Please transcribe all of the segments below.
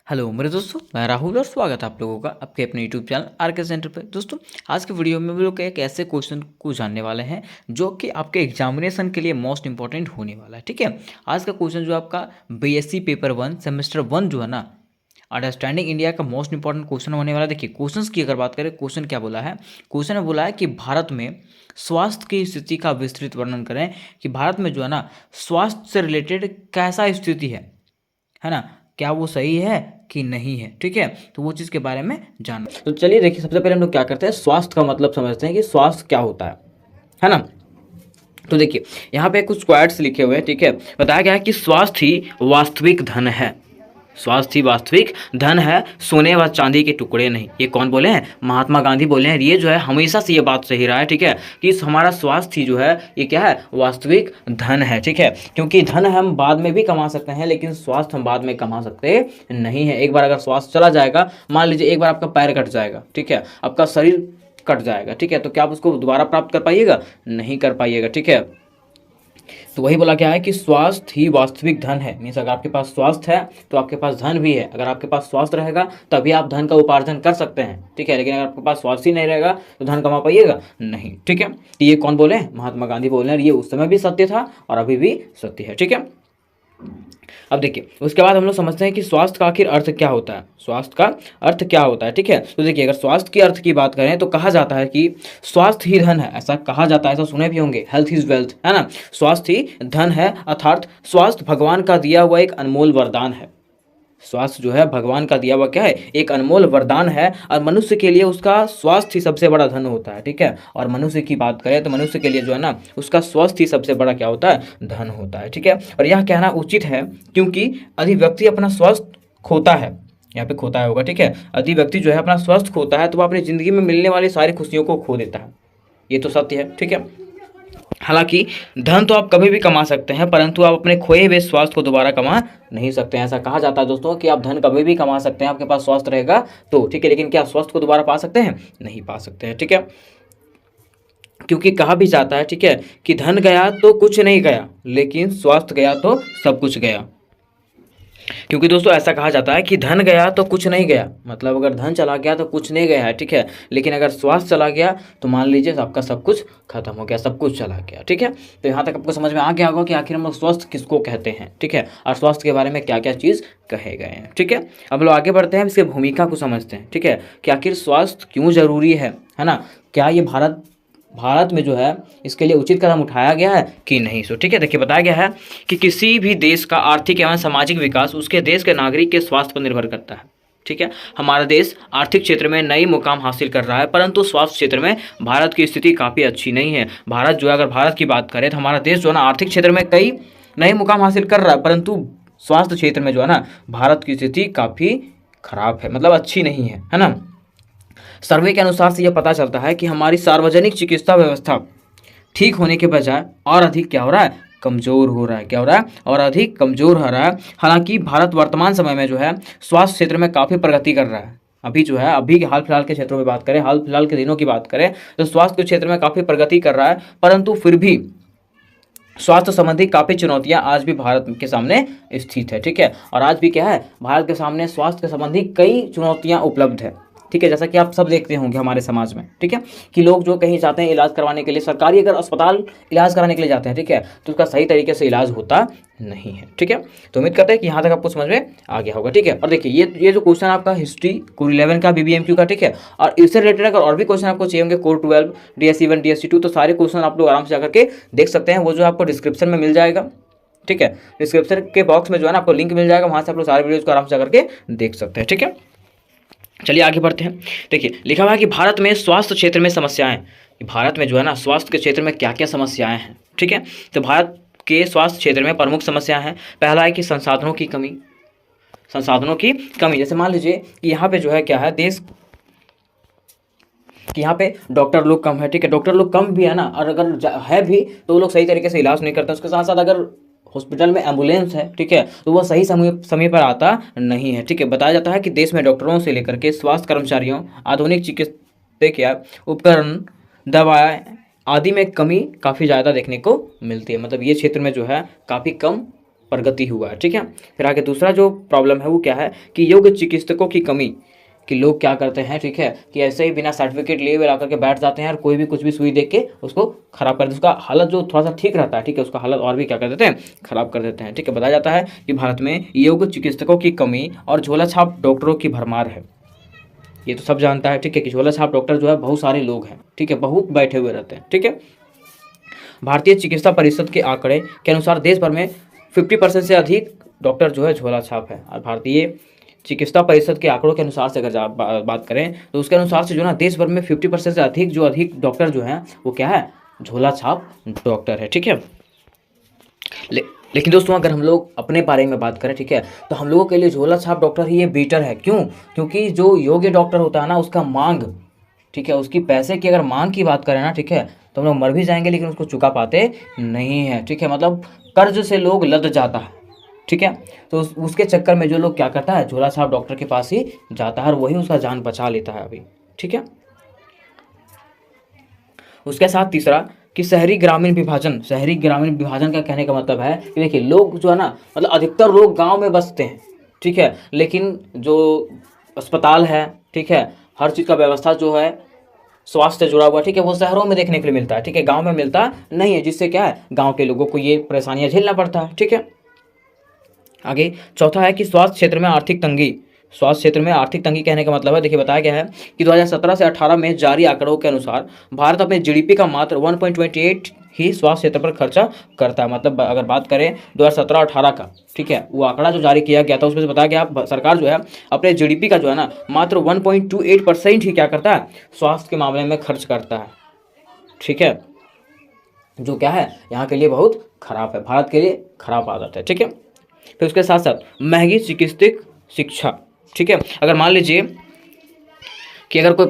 Hello मेरे दोस्तों, मैं राहुल और स्वागत है आप लोगों का आपके अपने यूट्यूब चैनल आर के सेंटर पर। दोस्तों, आज के वीडियो में हम लोग एक ऐसे क्वेश्चन को जानने वाले हैं जो कि आपके एग्जामिनेशन के लिए मोस्ट इंपॉर्टेंट होने वाला है। ठीक है, आज का क्वेश्चन जो आपका बीएससी पेपर 1 सेमेस्टर 1 जो है ना, अंडरस्टैंडिंग इंडिया का मोस्ट इंपॉर्टेंट क्वेश्चन होने वाला है। देखिए क्वेश्चन की अगर बात करें, क्वेश्चन क्या बोला है, क्वेश्चन में बोला है कि भारत में स्वास्थ्य की स्थिति का विस्तृत वर्णन करें कि भारत में जो है ना स्वास्थ्य से रिलेटेड कैसा स्थिति है ना, क्या वो सही है कि नहीं है। ठीक है, तो वो चीज़ के बारे में जानना। तो चलिए देखिए, सबसे पहले हम लोग क्या करते हैं, स्वास्थ्य का मतलब समझते हैं कि स्वास्थ्य क्या होता है ना। तो देखिए यहाँ पे कुछ क्वाइट्स लिखे हुए हैं। ठीक है, बताया गया है कि स्वास्थ्य ही वास्तविक धन है। स्वास्थ्य ही वास्तविक धन है, सोने व चांदी के टुकड़े नहीं। ये कौन बोले हैं? महात्मा गांधी बोले हैं। ये जो है हमेशा से ये बात सही रहा है। ठीक है, कि हमारा स्वास्थ्य जो है ये क्या है? वास्तविक धन है। ठीक है, क्योंकि धन हम बाद में भी कमा सकते हैं लेकिन स्वास्थ्य हम बाद में कमा सकते नहीं है। एक बार अगर स्वास्थ्य चला जाएगा, मान लीजिए एक बार आपका पैर कट जाएगा, ठीक है, आपका शरीर कट जाएगा, ठीक है, तो क्या आप उसको दोबारा प्राप्त कर पाइएगा? नहीं कर पाइएगा। ठीक है, तो वही बोला क्या है कि स्वास्थ्य ही वास्तविक धन है। मीन्स अगर आपके पास स्वास्थ्य है तो आपके पास धन भी है। अगर आपके पास स्वास्थ्य रहेगा तभी आप धन का उपार्जन कर सकते हैं। ठीक है, लेकिन अगर आपके पास स्वास्थ्य ही नहीं रहेगा तो धन कमा पाइएगा नहीं। ठीक है, तो ये कौन बोले? महात्मा गांधी बोले हैं। ये उस समय भी सत्य था और अभी भी सत्य है। ठीक है, अब देखिए उसके बाद हम लोग समझते हैं कि स्वास्थ्य का आखिर अर्थ क्या होता है। स्वास्थ्य का अर्थ क्या होता है? ठीक है, तो देखिए अगर स्वास्थ्य के अर्थ की बात करें तो कहा जाता है कि स्वास्थ्य ही धन है। ऐसा कहा जाता है, ऐसा सुने भी होंगे, हेल्थ इज वेल्थ, है ना। स्वास्थ्य ही धन है, अर्थात स्वास्थ्य भगवान का दिया हुआ एक अनमोल वरदान है। स्वास्थ्य जो है भगवान का दिया हुआ क्या है? एक अनमोल वरदान है और मनुष्य के लिए उसका स्वास्थ्य ही सबसे बड़ा धन होता है। ठीक है, और मनुष्य की बात करें तो मनुष्य के लिए जो है ना उसका स्वास्थ्य ही सबसे बड़ा क्या होता है? धन होता है। ठीक है, और यह कहना उचित है क्योंकि यदि व्यक्ति अपना स्वास्थ्य खोता है, यहाँ पे खोता है होगा, ठीक है, यदि व्यक्ति जो है अपना स्वास्थ्य खोता है तो वह अपनी जिंदगी में मिलने वाली सारी खुशियों को खो देता है। ये तो सत्य है। ठीक है, हालांकि धन तो आप कभी भी कमा सकते हैं परंतु आप अपने खोए हुए स्वास्थ्य को दोबारा कमा नहीं सकते हैं। ऐसा कहा जाता है दोस्तों कि आप धन कभी भी कमा सकते हैं, आपके पास स्वास्थ्य रहेगा तो, ठीक है, लेकिन क्या स्वास्थ्य को दोबारा पा सकते हैं? नहीं पा सकते हैं। ठीक है, क्योंकि कहा भी जाता है, ठीक है, कि धन गया तो कुछ नहीं गया लेकिन स्वास्थ्य गया तो सब कुछ गया। क्योंकि दोस्तों ऐसा कहा जाता है कि धन गया तो कुछ नहीं गया, मतलब अगर धन चला गया तो कुछ नहीं गया है। ठीक है, लेकिन अगर स्वास्थ्य चला गया तो मान लीजिए आपका सब कुछ खत्म हो गया, सब कुछ चला गया। ठीक है, तो यहाँ तक आपको समझ में आ गया होगा कि आखिर हम लोग स्वास्थ्य किसको कहते हैं। ठीक है, और स्वास्थ्य के बारे में क्या क्या चीज़ कहे गए हैं। ठीक है, अब लोग आगे बढ़ते हैं, इसके भूमिका को समझते हैं। ठीक है, कि आखिर स्वास्थ्य क्यों जरूरी है ना, क्या ये भारत में जो है इसके लिए उचित कदम उठाया गया है कि नहीं। सो ठीक है, देखिए बताया गया है कि किसी भी देश का आर्थिक एवं सामाजिक विकास उसके देश के नागरिक के स्वास्थ्य पर निर्भर करता है। ठीक है, हमारा देश आर्थिक क्षेत्र में नई मुकाम हासिल कर रहा है परंतु स्वास्थ्य क्षेत्र में भारत की स्थिति काफ़ी अच्छी नहीं है। भारत जो है, अगर भारत की बात करें तो हमारा देश जो है ना आर्थिक क्षेत्र में कई नए मुकाम हासिल कर रहा है परंतु स्वास्थ्य क्षेत्र में जो है ना भारत की स्थिति काफ़ी खराब है, मतलब अच्छी नहीं है ना। सर्वे के अनुसार से यह पता चलता है कि हमारी सार्वजनिक चिकित्सा व्यवस्था ठीक होने के बजाय और अधिक क्या हो रहा है? कमजोर हो रहा है। क्या हो रहा है? और अधिक कमजोर हो रहा है। हालांकि भारत वर्तमान समय में जो है स्वास्थ्य क्षेत्र में काफ़ी प्रगति कर रहा है। अभी जो है, अभी के हाल फिलहाल के क्षेत्रों में बात करें, हाल फिलहाल के दिनों की बात करें तो स्वास्थ्य के क्षेत्र में काफ़ी प्रगति कर रहा है परंतु फिर भी स्वास्थ्य संबंधी काफ़ी चुनौतियां आज भी भारत के सामने स्थित है। ठीक है, और आज भी क्या है, भारत के सामने स्वास्थ्य के संबंधी कई चुनौतियां उपलब्ध है। ठीक है, जैसा कि आप सब देखते होंगे हमारे समाज में, ठीक है, कि लोग जो कहीं जाते हैं इलाज करवाने के लिए, सरकारी अगर अस्पताल इलाज कराने के लिए जाते हैं, ठीक है, तो उसका सही तरीके से इलाज होता नहीं है। ठीक है, तो उम्मीद करते हैं कि यहाँ तक आपको समझ में आ गया होगा। ठीक है, और देखिए ये जो क्वेश्चन आपका हिस्ट्री कोर 11 का BBMQ का, ठीक है, और इससे रिलेटेड अगर और भी क्वेश्चन आपको चाहिए होंगे कोर 12 DSC 1 DSC 2, तो सारे क्वेश्चन आप लोग आराम से जाकर के देख सकते हैं। वो जो आपको डिस्क्रिप्शन में मिल जाएगा। ठीक है, डिस्क्रिप्शन के बॉक्स में जो है ना आपको लिंक मिल जाएगा, वहाँ से आप लोग सारे वीडियोज़ को आराम से जाकर के देख सकते हैं। ठीक है, चलिए आगे बढ़ते हैं। देखिए लिखा हुआ है कि भारत में स्वास्थ्य क्षेत्र में समस्याएं, भारत में जो है ना स्वास्थ्य के क्षेत्र में क्या क्या समस्याएं हैं। ठीक है, तो भारत के स्वास्थ्य क्षेत्र में प्रमुख समस्याएं हैं। पहला है कि संसाधनों की कमी। जैसे मान लीजिए कि यहाँ पे जो है क्या है, देश कि यहाँ पे डॉक्टर लोग कम है। ठीक है, डॉक्टर लोग कम भी है ना, और अगर है भी तो वो लोग सही तरीके से इलाज नहीं करते। उसके साथ साथ अगर हॉस्पिटल में एम्बुलेंस है, ठीक है, तो वह सही समय पर आता नहीं है। ठीक है, बताया जाता है कि देश में डॉक्टरों से लेकर के स्वास्थ्य कर्मचारियों, आधुनिक चिकित्सकीय उपकरण, दवाएं आदि में कमी काफ़ी ज़्यादा देखने को मिलती है। मतलब ये क्षेत्र में जो है काफ़ी कम प्रगति हुआ है। ठीक है, फिर आगे दूसरा जो प्रॉब्लम है वो क्या है कि योग्य चिकित्सकों की कमी, कि लोग क्या करते हैं, ठीक है, कि ऐसे ही बिना सर्टिफिकेट लिए हुए ला करके बैठ जाते हैं और कोई भी कुछ भी सुई देख के उसको खराब कर देते हैं, उसका हालत जो थोड़ा सा ठीक रहता है, ठीक है, उसका हालत और भी क्या कर देते हैं, खराब कर देते हैं। ठीक है, बताया जाता है कि भारत में योग्य चिकित्सकों की कमी और झोला छाप डॉक्टरों की भरमार है। ये तो सब जानता है, ठीक है, कि झोला छाप डॉक्टर जो है बहुत सारे लोग हैं, ठीक है, बहुत बैठे हुए रहते हैं। ठीक है, भारतीय चिकित्सा परिषद के आंकड़े के अनुसार देश भर में 50% से अधिक डॉक्टर जो है झोला छाप है। और भारतीय चिकित्सा परिषद के आंकड़ों के अनुसार से अगर बात करें तो उसके अनुसार से जो ना देश भर में 50% से अधिक डॉक्टर जो हैं वो क्या है, झोला छाप डॉक्टर है। ठीक है, लेकिन दोस्तों अगर हम लोग अपने बारे में बात करें, ठीक है, तो हम लोगों के लिए झोला छाप डॉक्टर ही ये बेटर है। क्यों? क्योंकि जो योग्य डॉक्टर होता है ना उसका मांग, ठीक है, उसकी पैसे की अगर मांग की बात करें ना, ठीक है, तो हम लोग मर भी जाएंगे लेकिन उसको चुका पाते नहीं है। ठीक है, मतलब कर्ज से लोग लद जाता है। ठीक है, तो उसके चक्कर में जो लोग क्या करता है, झोला छाप डॉक्टर के पास ही जाता है और वही उसका जान बचा लेता है अभी। ठीक है, उसके साथ तीसरा कि शहरी ग्रामीण विभाजन का कहने का मतलब है कि देखिए लोग जो है ना, मतलब अधिकतर लोग गांव में बसते हैं, ठीक है, लेकिन जो अस्पताल है, ठीक है, हर चीज़ का व्यवस्था जो है स्वास्थ्य से जुड़ा हुआ, ठीक है, वो शहरों में देखने के लिए मिलता है। ठीक है, गांव में मिलता नहीं है, जिससे क्या है, गांव के लोगों को ये परेशानियां झेलना पड़ता है। ठीक है, आगे चौथा है कि स्वास्थ्य क्षेत्र में आर्थिक तंगी कहने का मतलब है, देखिए बताया गया है कि 2017 से 18 में जारी आंकड़ों के अनुसार भारत अपने जीडीपी का मात्र 1.28 ही स्वास्थ्य क्षेत्र पर खर्चा करता है। मतलब अगर बात करें 2017-18 का, ठीक है, वो आंकड़ा जो जारी किया गया था उसमें से बताया गया सरकार जो है अपने जीडीपी का जो है ना मात्र 1.28% ही क्या करता है, स्वास्थ्य के मामले में खर्च करता है। ठीक है, जो क्या है यहाँ के लिए बहुत खराब है, भारत के लिए खराब आदत है। ठीक है, फिर उसके साथ साथ महंगी चिकित्सक शिक्षा। ठीक है, अगर मान लीजिए कि अगर कोई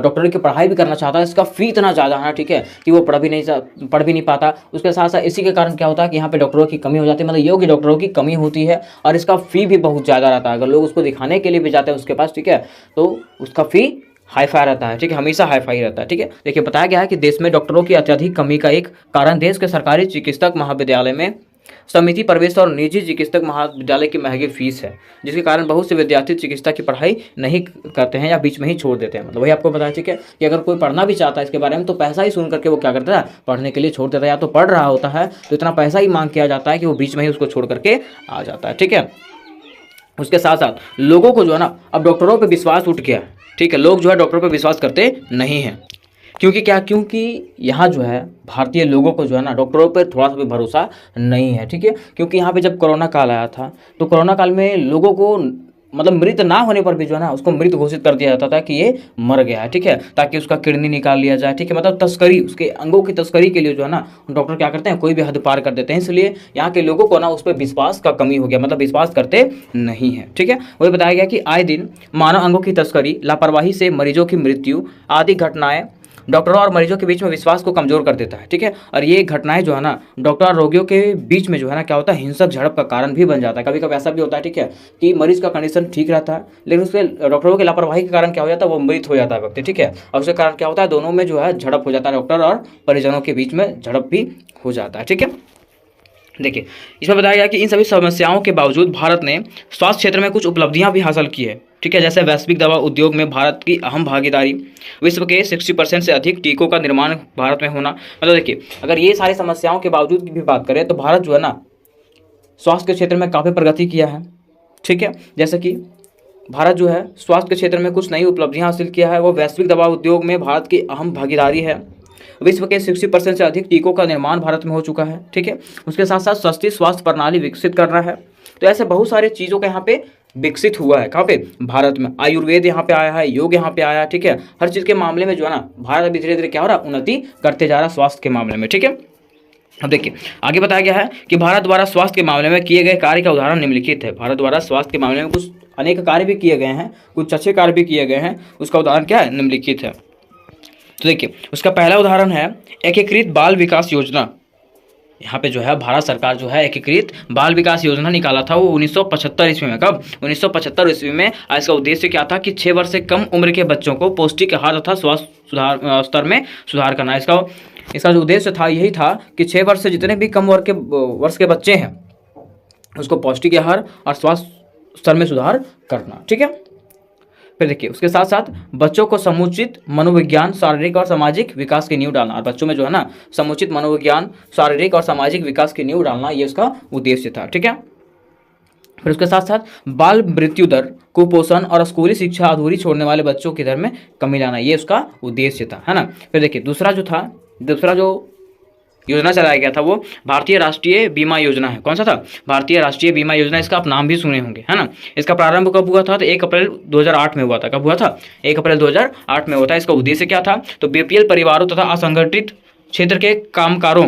डॉक्टरी की पढ़ाई भी करना चाहता है, इसका फ़ी इतना ज़्यादा है, ठीक है, कि वो पढ़ भी नहीं पाता। उसके साथ साथ इसी के कारण क्या होता है कि यहाँ पे डॉक्टरों की कमी हो जाती है, मतलब योग्य डॉक्टरों की कमी होती है और इसका फ़ी भी बहुत ज़्यादा रहता है। अगर लोग उसको दिखाने के लिए भी जाते हैं उसके पास, ठीक है, तो उसका फ़ी हाई फाई रहता है। ठीक है, हमेशा हाई फाई रहता है। ठीक है, देखिए बताया गया है कि देश में डॉक्टरों की अत्यधिक कमी का एक कारण देश के सरकारी चिकित्सक महाविद्यालय में समिति प्रवेश और निजी चिकित्सक महाविद्यालय की महंगी फीस है, जिसके कारण बहुत से विद्यार्थी चिकित्सा की पढ़ाई नहीं करते हैं या बीच में ही छोड़ देते हैं। मतलब वही आपको बताया, ठीक है, कि अगर कोई पढ़ना भी चाहता है इसके बारे में तो पैसा ही सुन करके वो क्या करता है, पढ़ने के लिए छोड़ देता है, या तो पढ़ रहा होता है तो इतना पैसा ही मांग किया जाता है कि वो बीच में ही उसको छोड़ करके आ जाता है। ठीक है, उसके साथ साथ लोगों को जो है ना अब डॉक्टरों पर विश्वास उठ गया। ठीक है, लोग जो है डॉक्टरों पर विश्वास करते नहीं हैं। क्योंकि यहाँ जो है भारतीय लोगों को जो है ना डॉक्टरों पर थोड़ा सा भी भरोसा नहीं है। ठीक है, क्योंकि यहाँ पे जब कोरोना काल आया था तो कोरोना काल में लोगों को मतलब मृत ना होने पर भी जो है ना उसको मृत घोषित कर दिया जाता था कि ये मर गया है। ठीक है, ताकि उसका किडनी निकाल लिया जाए। ठीक है, मतलब तस्करी, उसके अंगों की तस्करी के लिए जो है ना डॉक्टर क्या करते हैं, कोई भी हद पार कर देते हैं। इसलिए यहाँ के लोगों को ना उस पर विश्वास का कमी हो गया, मतलब विश्वास करते नहीं है। ठीक है, वही बताया गया कि आए दिन मानव अंगों की तस्करी, लापरवाही से मरीजों की मृत्यु आदि घटनाएं डॉक्टरों और मरीजों के बीच में विश्वास को कमजोर कर देता है। ठीक है, और ये घटनाएं जो है ना डॉक्टर और रोगियों के बीच में जो है ना क्या होता है, हिंसक झड़प का कारण भी बन जाता है। कभी कभी ऐसा भी होता है, ठीक है, कि मरीज का कंडीशन ठीक रहता है लेकिन उसके डॉक्टरों की लापरवाही के कारण क्या हो जाता है, वो मृत हो जाता है व्यक्ति। ठीक है, और उसके कारण क्या होता है, दोनों में जो है झड़प हो जाता है, डॉक्टर और परिजनों के बीच में झड़प भी हो जाता है। ठीक है, देखिए इसमें बताया गया कि इन सभी समस्याओं के बावजूद भारत ने स्वास्थ्य क्षेत्र में कुछ उपलब्धियां भी हासिल की है। ठीक है, जैसे वैश्विक दवा उद्योग में भारत की अहम भागीदारी, विश्व के 60% से अधिक टीकों का निर्माण भारत में होना। मतलब देखिए अगर ये सारी समस्याओं के बावजूद भी बात करें तो भारत जो है ना स्वास्थ्य के क्षेत्र में काफ़ी प्रगति किया है। ठीक है, जैसे कि भारत जो है स्वास्थ्य के क्षेत्र में कुछ नई उपलब्धियां हासिल किया है। वो वैश्विक दवा उद्योग में भारत की अहम भागीदारी है। विश्व के 60% से अधिक टीकों का निर्माण भारत में हो चुका है। ठीक है, उसके साथ साथ सस्ती स्वास्थ्य प्रणाली विकसित करना है। तो ऐसे बहुत सारे चीज़ों का यहाँ पे विकसित हुआ है। कहाँ पे? भारत में। आयुर्वेद यहाँ पे आया है, योग यहाँ पे आया है। ठीक है, हर चीज़ के मामले में जो है ना भारत अभी धीरे धीरे क्या हो रहा है, उन्नति करते जा रहा है स्वास्थ्य के मामले में। ठीक है, अब देखिए आगे बताया गया है कि भारत द्वारा स्वास्थ्य के मामले में किए गए कार्य का उदाहरण निम्नलिखित है। भारत द्वारा स्वास्थ्य के मामले में कुछ अनेक कार्य भी किए गए हैं, कुछ अच्छे कार्य भी किए गए हैं, उसका उदाहरण क्या है, निम्नलिखित है। तो देखिए उसका पहला उदाहरण है एकीकृत बाल विकास योजना। यहाँ पे जो है भारत सरकार जो है एकीकृत बाल विकास योजना निकाला था वो 1975 ईस्वी में। कब? 1975 ईस्वी में। इसका उद्देश्य क्या था कि 6 वर्ष से कम उम्र के बच्चों को पौष्टिक आहार तथा स्वास्थ्य स्तर में सुधार करना। इसका जो उद्देश्य था यही था कि 6 वर्ष से जितने भी कम वर्ष के बच्चे हैं, उसको पौष्टिक आहार और स्वास्थ्य स्तर में सुधार करना। ठीक है, फिर देखिए उसके साथ साथ बच्चों को समुचित मनोविज्ञान, शारीरिक और सामाजिक विकास की नींव डालना। और बच्चों में जो है ना समुचित मनोविज्ञान, शारीरिक और सामाजिक विकास की नींव डालना, ये उसका उद्देश्य था। ठीक है, फिर उसके साथ साथ बाल मृत्यु दर, कुपोषण और स्कूली शिक्षा अधूरी छोड़ने वाले बच्चों की दर में कमी लाना, ये उसका उद्देश्य था, है ना। फिर देखिए दूसरा जो योजना चलाया गया था वो भारतीय राष्ट्रीय बीमा योजना है। कौन सा था? भारतीय राष्ट्रीय बीमा योजना। इसका आप नाम भी सुने होंगे, है ना। इसका प्रारंभ कब हुआ था? तो 1 अप्रैल 2008 में हुआ था। कब हुआ था? 1 अप्रैल 2008 में हुआ था। इसका उद्देश्य क्या था? तो बीपीएल परिवारों तथा असंगठित क्षेत्र के कामगारों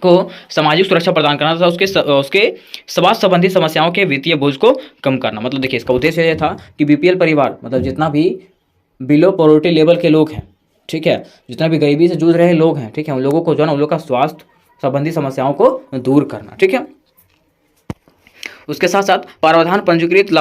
को सामाजिक सुरक्षा प्रदान करना तथा उसके स्वास्थ्य संबंधी समस्याओं के वित्तीय बोझ को कम करना। मतलब देखिए इसका उद्देश्य यह था कि बीपीएल परिवार मतलब जितना भी बिलो पॉवर्टी लेवल के लोग हैं, ठीक है, जितना भी गरीबी से जूझ रहे लोग हैं, ठीक है, उन लोगों को जो है ना उन लोग का स्वास्थ्य संबंधी समस्याओं को दूर करना। ठीक है, उसके साथ साथ प्रावधान पंजीकृत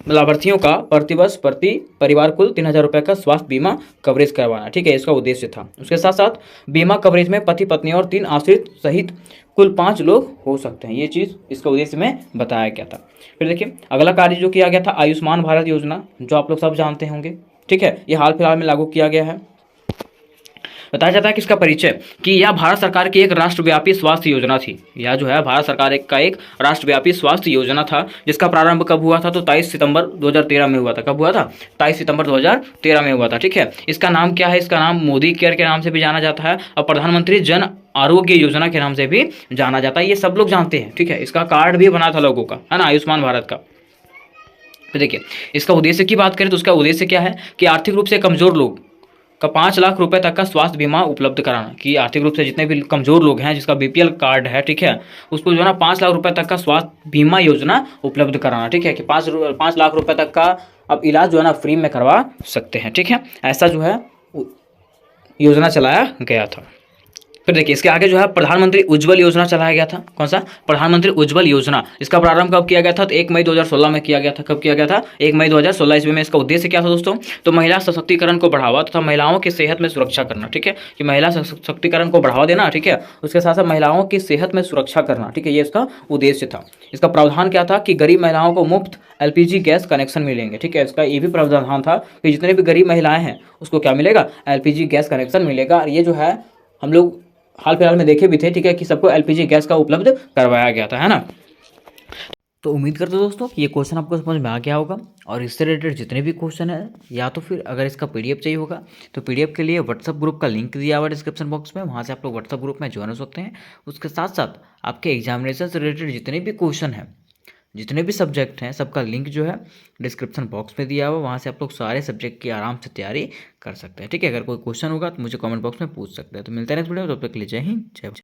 लाभार्थियों का प्रतिवर्ष प्रति परिवार कुल 3,000 रुपये का स्वास्थ्य बीमा कवरेज करवाना। ठीक है, इसका उद्देश्य था। उसके साथ साथ बीमा कवरेज में पति पत्नी और 3 आश्रित सहित कुल 5 लोग हो सकते हैं। ये चीज़ इसका उद्देश्य में बताया गया था। फिर देखिए अगला कार्य जो किया गया था आयुष्मान भारत योजना, जो आप लोग सब जानते होंगे। ठीक है, ये हाल फिलहाल में लागू किया गया है। बताया जाता है कि इसका परिचय कि यह भारत सरकार की एक राष्ट्रव्यापी स्वास्थ्य योजना थी। यह जो है भारत सरकार का एक राष्ट्रव्यापी स्वास्थ्य योजना था, जिसका प्रारंभ कब हुआ था? तो 23 सितंबर 2013 में हुआ था। कब हुआ था? 23 सितंबर 2013 में हुआ था। ठीक है, इसका नाम क्या है? इसका नाम मोदी केयर के नाम से भी जाना जाता है और प्रधानमंत्री जन आरोग्य योजना के नाम से भी जाना जाता है। ये सब लोग जानते हैं। ठीक है, इसका कार्ड भी बना था लोगों का, है ना, आयुष्मान भारत का। तो देखिए इसका उद्देश्य की बात करें तो उसका उद्देश्य क्या है कि आर्थिक रूप से कमजोर लोग का 5 लाख रुपए तक का स्वास्थ्य बीमा उपलब्ध कराना। कि आर्थिक रूप से जितने भी कमजोर लोग हैं जिसका बीपीएल कार्ड है, ठीक है, उसको जो है ना 5 लाख रुपए तक का स्वास्थ्य बीमा योजना उपलब्ध कराना। ठीक है, कि 5 लाख रुपए तक का अब इलाज जो है ना फ्री में करवा सकते हैं। ठीक है, ऐसा जो है योजना चलाया गया था। फिर देखिए इसके आगे जो है प्रधानमंत्री उज्ज्वल योजना चलाया गया था। कौन सा? प्रधानमंत्री उज्ज्वल योजना। इसका प्रारंभ कब किया गया था? तो 1 मई 2016 में किया गया था। कब किया गया था? 1 मई 2016 ईस्वी में। इसका उद्देश्य क्या था दोस्तों? तो महिला सशक्तिकरण को बढ़ावा तथा महिलाओं की सेहत में सुरक्षा करना। ठीक है, कि महिला सशक्तिकरण को बढ़ावा देना। ठीक है, उसके साथ साथ महिलाओं की सेहत में सुरक्षा करना। ठीक है, ये इसका उद्देश्य था। इसका प्रावधान क्या था? कि गरीब महिलाओं को मुफ्त एलपीजी गैस कनेक्शन मिलेंगे। ठीक है, इसका ये भी प्रावधान था कि जितने भी गरीब महिलाएं हैं उसको क्या मिलेगा? एलपीजी गैस कनेक्शन मिलेगा। और ये जो है हम लोग हाल फिलहाल में देखे भी थे। ठीक है, कि सबको एलपीजी गैस का उपलब्ध करवाया गया था, है ना। तो उम्मीद करते हो दोस्तों कि ये क्वेश्चन आपको समझ में आ गया होगा। और इससे रिलेटेड जितने भी क्वेश्चन है या तो फिर अगर इसका पीडीएफ चाहिए होगा तो पीडीएफ के लिए व्हाट्सअप ग्रुप का लिंक दिया हुआ डिस्क्रिप्शन बॉक्स में, वहाँ से आप लोग व्हाट्सअप ग्रुप में ज्वाइन हो सकते हैं। उसके साथ साथ आपके एग्जामिनेशन से रिलेटेड जितने भी क्वेश्चन हैं, जितने भी सब्जेक्ट हैं, सबका लिंक जो है डिस्क्रिप्शन बॉक्स में दिया हुआ, वहाँ से आप लोग सारे सब्जेक्ट की आराम से तैयारी कर सकते हैं। ठीक है, अगर कोई क्वेश्चन होगा तो मुझे कमेंट बॉक्स में पूछ सकते हैं। तो मिलते हैं नेक्स्ट वीडियो में, तब तक के लिए जय हिंद, जय भारत।